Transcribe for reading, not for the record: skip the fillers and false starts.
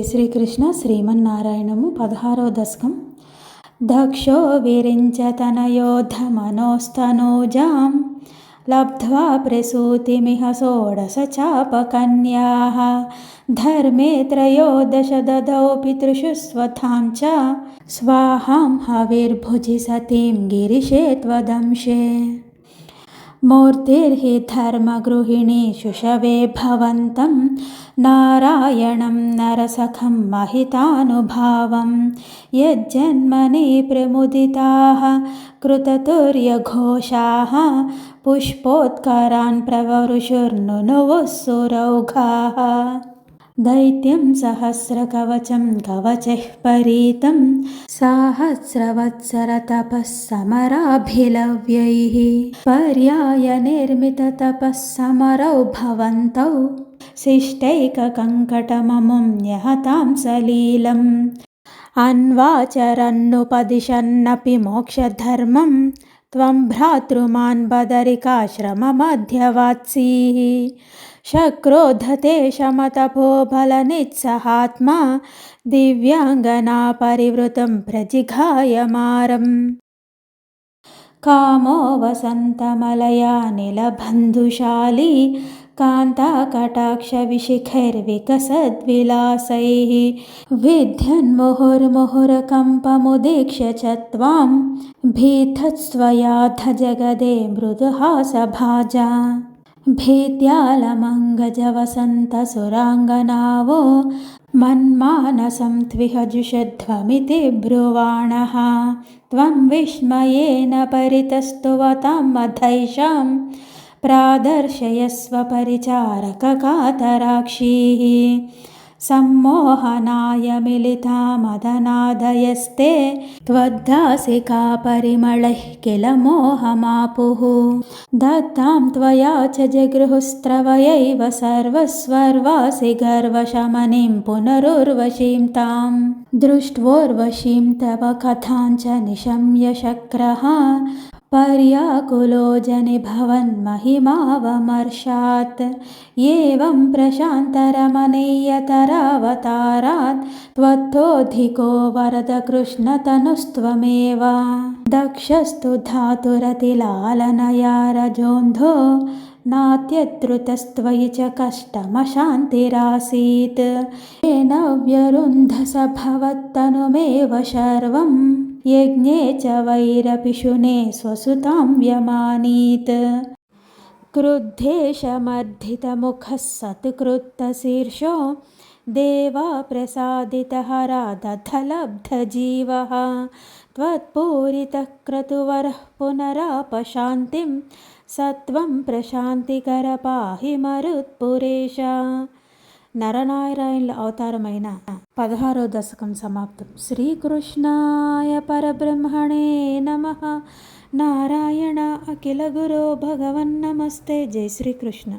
శ్రీకృష్ణ శ్రీమన్నారాయణము 16వ దశకం. దక్షో విరించతనయోధమనోస్తనూజాం లబ్ధ్వా ప్రసూతిమిహ షోడశచాపకన్యాః ధర్మే త్రయోదశ దదౌ పితృషు స్వతాం చ స్వాహాం హవిర్భుజి సతీం గిరిశే త్వదంశే మూర్తిర్హి ధర్మగృహిణీ శుశవే భవంతం నారాయణం నరసఖం మహితానుభావం యజ్జన్మని ప్రముదితాః కృతతుర్యఘోషాః పుష్పోత్కరాన్ ప్రవరుషుర్నునువుః సురౌఘాః दैत्यं सहस्रकवचं कवचैः परीतं सहस्रवत्सरतपः समराभिलव्यैः पर्यायनिर्मिततपः समरौ भवन्तौ शिष्टैककङ्कटममुं न्यहतां सलीलम् अन्वाचरन्नुपदिशन्नपि मोक्षधर्मं त्वं भ्रातृमान् बदरिकाश्रममध्यवात्सीः शक्रोधते शमतपो बलनित्सहात्मा दिव्यांगना परिवृतं प्रजिघायमारम् कामो वसन्तमलया नीलबन्धुशाली कान्ताकटाक्षविशिखैर्विकसद्विलासैः विध्यन्मुहुर्मुहुरकम्पमुदीक्ष्य च त्वां भीतस्त्वयाथ जगदे मृदुहासभाजा भीत्यालमङ्गजवसन्तसुराङ्गनावो मन्मानसं त्विहजुषध्वमिति ब्रुवाणः त्वं विस्मयेन परितस्तुवतां मधैषां प्रादर्शयस्व परिचारककातराक्षीः सम्मोहनाय मिलिता मदनादयस्ते त्वद्दासिका परिमलैः किल मोहमापुः दत्तां त्वया च जगृहुस्त्रवयैव सर्वस्वर्वासि गर्वशमनीं पुनरुर्वशीं तां दृष्ट्वोर्वशीं तव कथाञ्च निशम्य शक्रः पर्याकुलो जनिभवन्महिमावमर्शात् एवं प्रशान्तरमणीयतरावतारात् त्वत्तोऽधिको वरदकृष्णतनुस्त्वमेव दक्षस्तु धातुरतिलालनया रजोन्धो नात्यत्रुतस्त्वयि च कष्टमशान्तिरासीत् येन व्यरुन्धस भवत्तनुमेव शर्वं यज्ञे च वैरपिशुने स्वसुतां व्यमानीत् क्रुद्धेशमर्धितमुखः सत्कृत्तशीर्षो देवा प्रसादितहरादधलब्धजीवः त्वत्पूरितः क्रतुवरः पुनरापशान्तिं सत्वं प्रशान्तिकर पाहि मरुत्पुरेश. నరనారాయణుల అవతారమైన 16వ దశకం సమాప్తం. శ్రీకృష్ణాయ పరబ్రహ్మణే నమః. నారాయణ అఖిల గురో భగవన్ నమస్తే. జై శ్రీకృష్ణ.